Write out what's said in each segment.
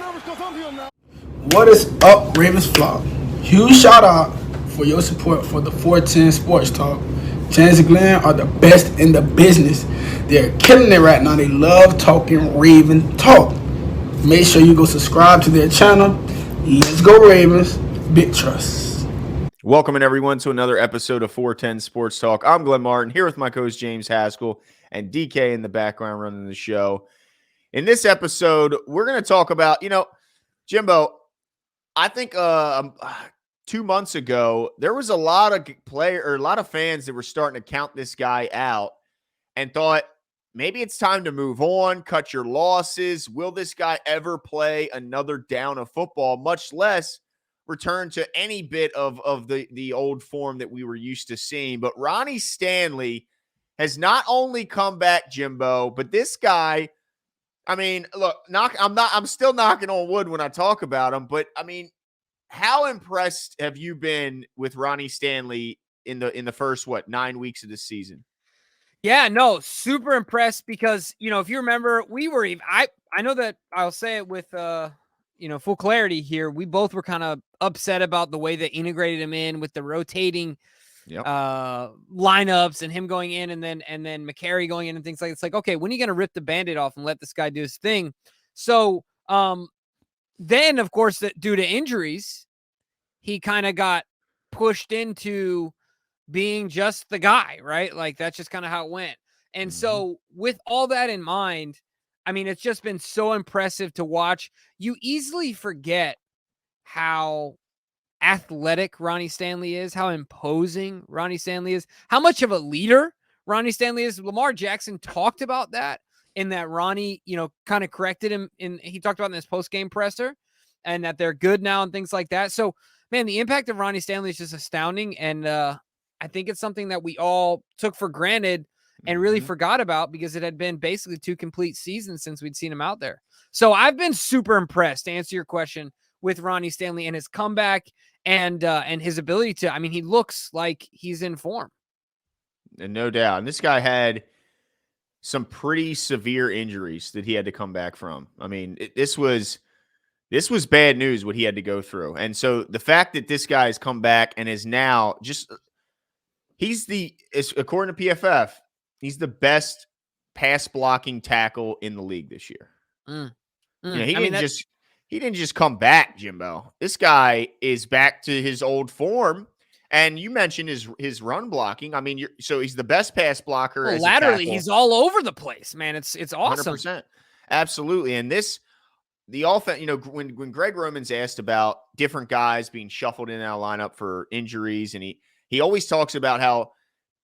What is up, Ravens Flock? Huge shout out for your support for the 410 Sports Talk. James and Glenn are the best in the business. They're killing it right now. They love talking Raven talk. Make sure you go subscribe to their channel. Let's go Ravens. Big trust. Welcome everyone to another episode of 410 Sports Talk. I'm Glenn Martin here with my co-host James Haskell and DK in the background running the show. In this episode, we're going to talk about, Jimbo, I think 2 months ago, there was a lot of fans that were starting to count this guy out and thought maybe it's time to move on, cut your losses. Will this guy ever play another down of football, much less return to any bit of the old form that we were used to seeing? But Ronnie Stanley has not only come back, Jimbo, but this guy, I mean, look, I'm still knocking on wood when I talk about him, but I mean, how impressed have you been with Ronnie Stanley in the first 9 weeks of this season? Yeah, no, super impressed because, if you remember, we were even, I know that I'll say it with, full clarity here. We both were kind of upset about the way they integrated him in with the rotating lineups and him going in and then McCary going in and things like it's like, okay, when are you going to rip the Band-Aid off and let this guy do his thing? So, then of course, due to injuries, he kind of got pushed into being just the guy, right? Like that's just kind of how it went. And so with all that in mind, I mean, it's just been so impressive to watch. You easily forget how athletic Ronnie Stanley is, how imposing Ronnie Stanley is, how much of a leader Ronnie Stanley is. Lamar Jackson talked about that in that Ronnie, kind of corrected him he talked about in his post-game presser and that they're good now and things like that. So, man, the impact of Ronnie Stanley is just astounding. And I think it's something that we all took for granted and really forgot about because it had been basically 2 complete seasons since we'd seen him out there. So I've been super impressed, to answer your question, with Ronnie Stanley and his comeback and his ability to, I mean, he looks like he's in form. And no doubt. And this guy had some pretty severe injuries that he had to come back from. I mean, this was bad news what he had to go through. And so the fact that this guy has come back and is now according to PFF, he's the best pass blocking tackle in the league this year. He didn't just come back, Jimbo. This guy is back to his old form. And you mentioned his run blocking. I mean, so he's the best pass blocker. Well, laterally, he's all over the place, man. It's awesome. 100%. Absolutely. And the offense, when Greg Roman's asked about different guys being shuffled in and out of lineup for injuries, and he always talks about how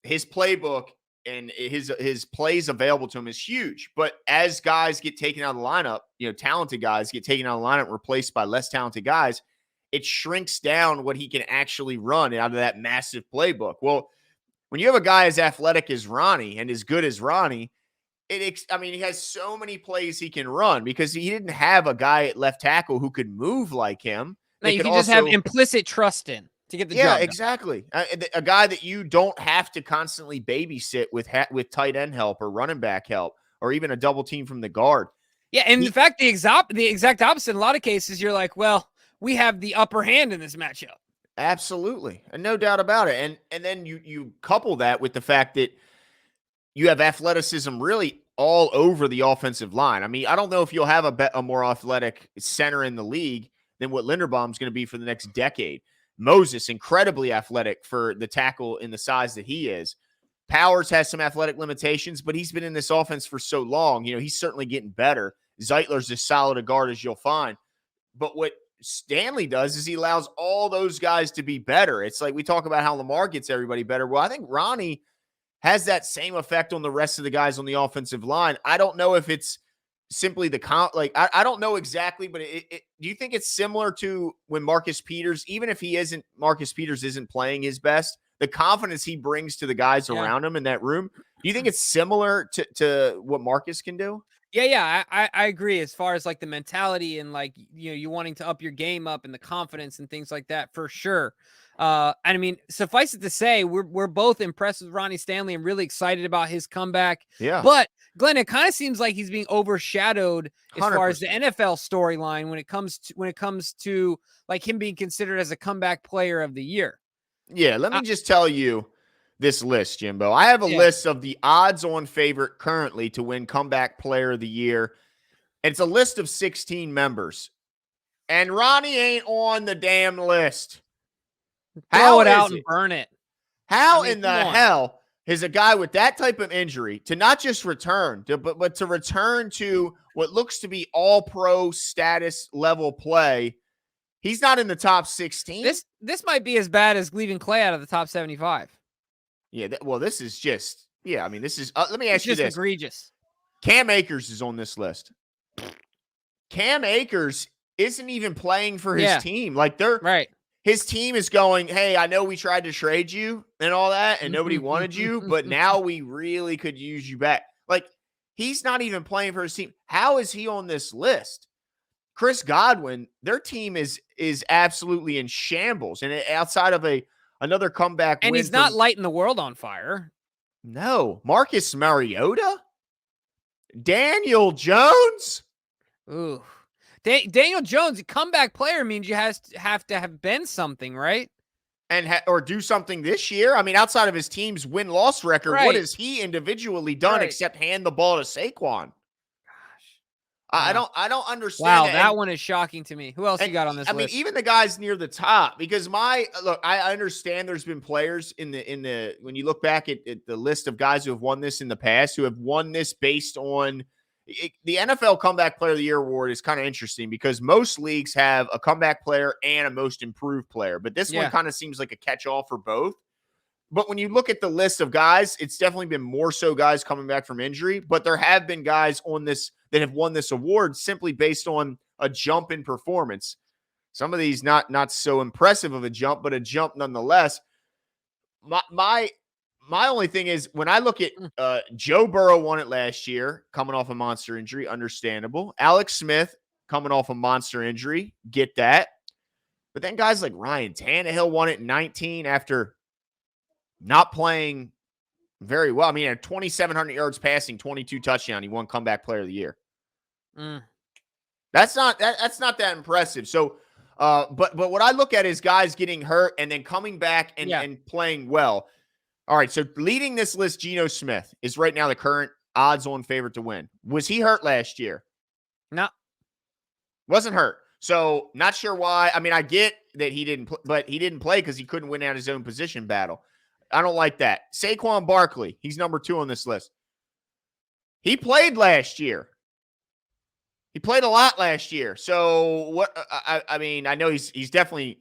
his playbook and his plays available to him is huge. But as guys get taken out of the lineup, talented guys get taken out of the lineup, replaced by less talented guys, it shrinks down what he can actually run out of that massive playbook. Well, when you have a guy as athletic as Ronnie and as good as Ronnie, he has so many plays he can run because he didn't have a guy at left tackle who could move like him. No, you can just have implicit trust in to get the job done. Exactly. A guy that you don't have to constantly babysit with tight end help or running back help or even a double team from the guard. Yeah, and in fact, the exact opposite. In a lot of cases, you're like, well, we have the upper hand in this matchup. Absolutely, and no doubt about it. And then you couple that with the fact that you have athleticism really all over the offensive line. I mean, I don't know if you'll have a more athletic center in the league than what Linderbaum's going to be for the next decade. Moses, incredibly athletic for the tackle in the size that he is. Powers has some athletic limitations, but he's been in this offense for so long. He's certainly getting better. Zeitler's as solid a guard as you'll find. But what Stanley does is he allows all those guys to be better. It's like we talk about how Lamar gets everybody better. Well, I think Ronnie has that same effect on the rest of the guys on the offensive line. I don't know if it's simply I don't know exactly, but do you think it's similar to when Marcus Peters, even if Marcus Peters isn't playing his best, the confidence he brings to the guys around him in that room, do you think it's similar to what Marcus can do? Yeah, I agree as far as like the mentality and like, you wanting to up your game up and the confidence and things like that for sure. And I mean, suffice it to say, we're both impressed with Ronnie Stanley and really excited about his comeback. Yeah. But Glenn, it kind of seems like he's being overshadowed as far as the 100%. NFL storyline when it comes to like him being considered as a comeback player of the year. Yeah, let me just tell you this list, Jimbo. I have a list of the odds-on favorite currently to win comeback player of the year. It's a list of 16 members. And Ronnie ain't on the damn list. Throw it out and burn it. How in the hell is a guy with that type of injury to not just return, but to return to what looks to be all-pro status level play? He's not in the top 16. This might be as bad as leaving Clay out of the top 75. Yeah, this is just, I mean, this is, let me ask you this. Egregious. Cam Akers is on this list. Cam Akers isn't even playing for his team. Like his team is going, hey, I know we tried to trade you and all that, and nobody wanted you, but now we really could use you back. Like, he's not even playing for his team. How is he on this list? Chris Godwin, their team is absolutely in shambles, and outside of another comeback and win he's not lighting the world on fire. No. Marcus Mariota? Daniel Jones? Ooh. Daniel Jones, a comeback player means you have to have been something, right? And or do something this year? I mean, outside of his team's win-loss record, what has he individually done except hand the ball to Saquon? I don't understand. Wow, that one is shocking to me. Who else you got on this list? I mean, even the guys near the top, because I understand there's been players in the when you look back at the list of guys who have won this in the past, who have won this based on the NFL Comeback Player of the Year award is kind of interesting because most leagues have a comeback player and a most improved player, but this one kind of seems like a catch-all for both. But when you look at the list of guys, it's definitely been more so guys coming back from injury, but there have been guys on this that have won this award simply based on a jump in performance. Some of these not so impressive of a jump, but a jump nonetheless. My only thing is when I look at Joe Burrow won it last year, coming off a monster injury, understandable. Alex Smith coming off a monster injury, get that. But then guys like Ryan Tannehill won it in 19 after not playing very well. I mean, at 2,700 yards passing, 22 touchdowns, he won comeback player of the year. That's not that impressive. So, but what I look at is guys getting hurt and then coming back and playing well. All right, so leading this list, Geno Smith is right now the current odds-on favorite to win. Was he hurt last year? No. Wasn't hurt. So, not sure why. I mean, I get that he didn't but he didn't play because he couldn't win out his own position battle. I don't like that. Saquon Barkley, he's number 2 on this list. He played last year. He played a lot last year. So, what I mean, I know he's definitely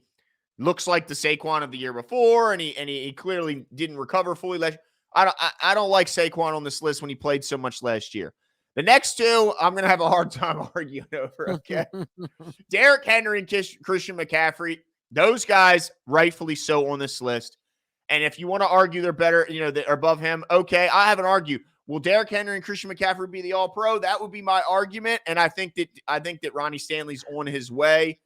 looks like the Saquon of the year before, and he clearly didn't recover fully last year. I don't like Saquon on this list when he played so much last year. The next two, I'm going to have a hard time arguing over, okay? Derrick Henry and Christian McCaffrey, those guys rightfully so on this list. And if you want to argue they're better, they're above him, okay, I haven't argued. Will Derrick Henry and Christian McCaffrey be the All-Pro? That would be my argument, and I think that Ronnie Stanley's on his way.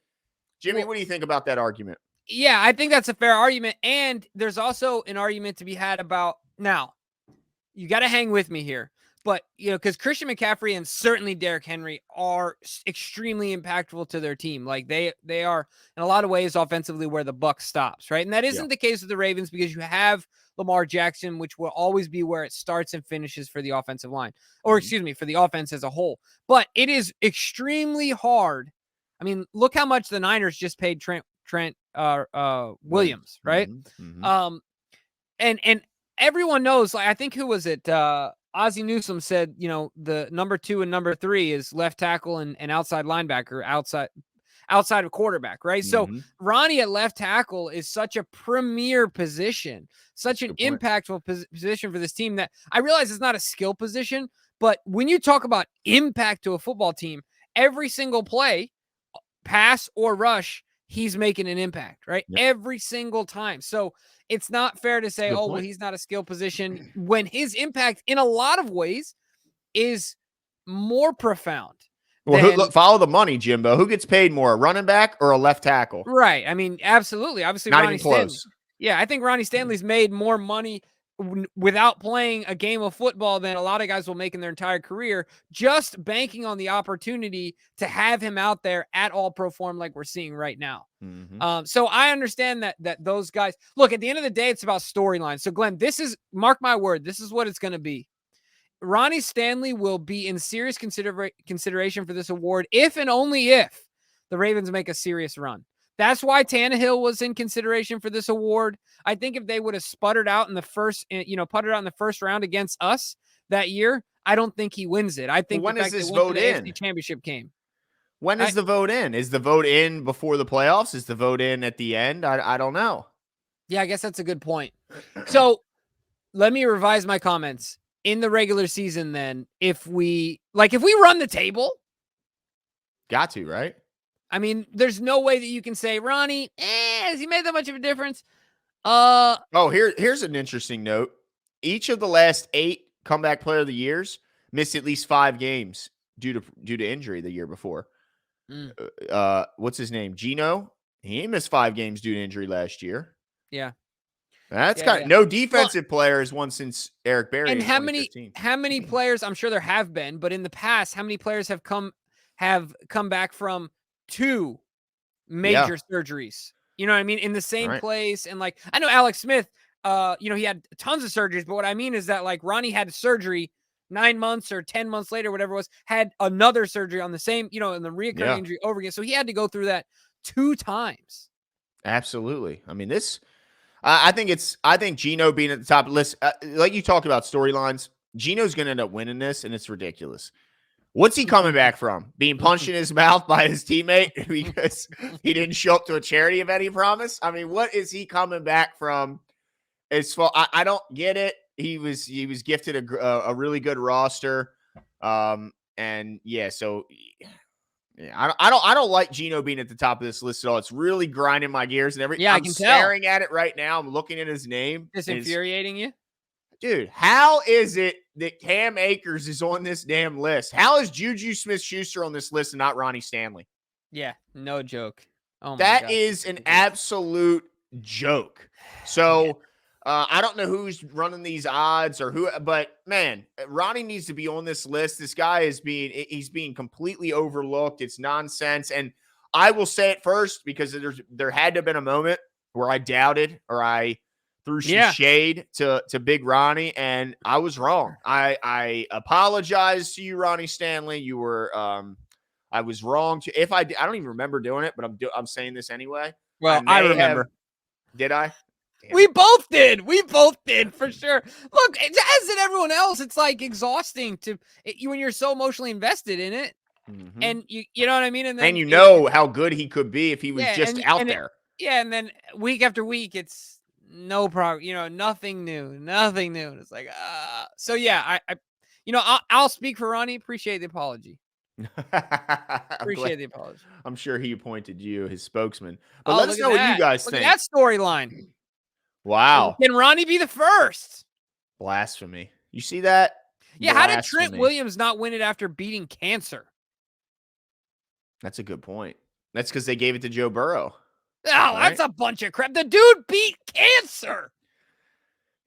Jimmy, what do you think about that argument? Yeah, I think that's a fair argument. And there's also an argument to be had about now. You got to hang with me here. But, because Christian McCaffrey and certainly Derrick Henry are extremely impactful to their team. Like they are in a lot of ways offensively where the buck stops, right? And that isn't the case with the Ravens because you have Lamar Jackson, which will always be where it starts and finishes for the offensive line, or excuse me, for the offense as a whole. But it is extremely hard. I mean, look how much the Niners just paid Trent Williams, right? Mm-hmm. And everyone knows, like, I think who was it? Ozzie Newsome said, the number 2 and number 3 is left tackle and outside linebacker, outside of quarterback, right? Mm-hmm. So Ronnie at left tackle is such a premier position, such an impactful position for this team that I realize it's not a skill position, but when you talk about impact to a football team, every single play, pass or rush, he's making an impact, right? Yep. Every single time. So it's not fair to say, well, he's not a skill position when his impact in a lot of ways is more profound. Well, follow the money, Jimbo. Who gets paid more, a running back or a left tackle? Right. I mean, absolutely. Obviously, not Ronnie even close. Stanley. Yeah, I think Ronnie Stanley's made more money without playing a game of football than a lot of guys will make in their entire career, just banking on the opportunity to have him out there at all pro form like we're seeing right now. So I understand that those guys look at the end of the day, it's about storyline. So Glenn, this is, mark my word, this is what it's going to be. Ronnie Stanley will be in serious consideration for this award if and only if the Ravens make a serious run. That's why Tannehill was in consideration for this award. I think if they would have puttered out in the first round against us that year, I don't think he wins it. I think when the is fact this they went vote to the in? AFC Championship game. When is the vote in? Is the vote in before the playoffs? Is the vote in at the end? I don't know. Yeah, I guess that's a good point. So let me revise my comments. In the regular season, then, if we run the table, got to, right? I mean, there's no way that you can say, Ronnie, has he made that much of a difference? Here's an interesting note. Each of the last 8 comeback player of the years missed at least 5 games due to injury the year before. What's his name? Gino? He missed 5 games due to injury last year. Yeah. That's no defensive player has won since Eric Berry. And in how many players, I'm sure there have been, but in the past, how many players have come back from 2 major surgeries? You know what I mean? In the same place. And like, I know Alex Smith, he had tons of surgeries, but what I mean is that like Ronnie had surgery 9 months or 10 months later, whatever it was, had another surgery on the same, and the reoccurring injury over again. So he had to go through that 2 times. Absolutely. I mean, I think Gino being at the top of the list, like you talked about storylines, Gino's going to end up winning this, and it's ridiculous. What's he coming back from? Being punched in his mouth by his teammate because he didn't show up to a charity event, he promised? I mean, what is he coming back from? I don't get it. He was gifted a really good roster. I don't like Gino being at the top of this list at all. It's really grinding my gears and everything. I'm staring at it right now. I'm looking at his name. It's infuriating you? Dude, how is it that Cam Akers is on this damn list? How is Juju Smith-Schuster on this list and not Ronnie Stanley? Yeah, no joke. Oh my that God. is an absolute joke. So I don't know who's running these odds or who, but man, Ronnie needs to be on this list. This guy he's being completely overlooked. It's nonsense. And I will say it first because there had to have been a moment where I doubted or I threw some shade to Big Ronnie, and I was wrong. I apologize to you, Ronnie Stanley. You were I was wrong to I don't even remember doing it, but I'm saying this anyway. Well, I remember. Did I? We both did. We both did for sure. Look, as did everyone else. It's like exhausting when you're so emotionally invested in it, and you know what I mean. And then how good he could be if he was just out there. And then week after week, it's no progress. Nothing new. Nothing new. And it's like, so yeah, I'll speak for Ronnie. Appreciate the apology. Appreciate the apology. I'm sure he appointed you his spokesman. But let us know what you guys think. Look at that storyline. Wow. Can Ronnie be the first? Blasphemy. You see that? Yeah, how did Trent Williams not win it after beating cancer? That's a good point. That's because they gave it to Joe Burrow. Oh, right? That's a bunch of crap. The dude beat cancer.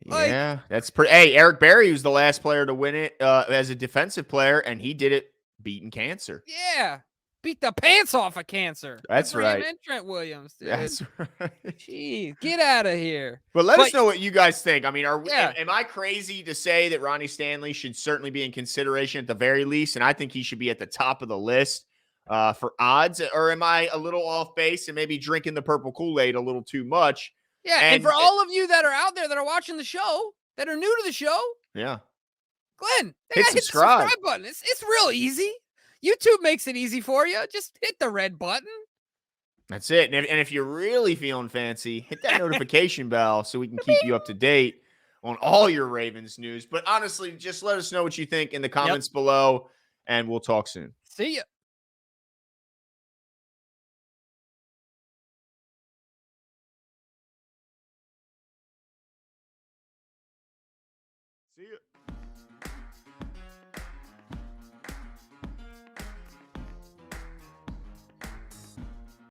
Yeah, that's pretty. Hey, Eric Berry was the last player to win it as a defensive player, and he did it beating cancer. Yeah. Beat the pants off of cancer. That's right. Him and Trent Williams, dude. That's right. Jeez, get out of here. But let us know what you guys think. I mean, am I crazy to say that Ronnie Stanley should certainly be in consideration at the very least? And I think he should be at the top of the list for odds. Or am I a little off base and maybe drinking the purple Kool-Aid a little too much? Yeah, and for all of you that are out there that are watching the show, that are new to the show, yeah, Glenn, hit the subscribe button. It's real easy. YouTube makes it easy for you. Just hit the red button. That's it. And if you're really feeling fancy, hit that notification bell so we can keep you up to date on all your Ravens news. But honestly, just let us know what you think in the comments below, and we'll talk soon. See ya. See ya.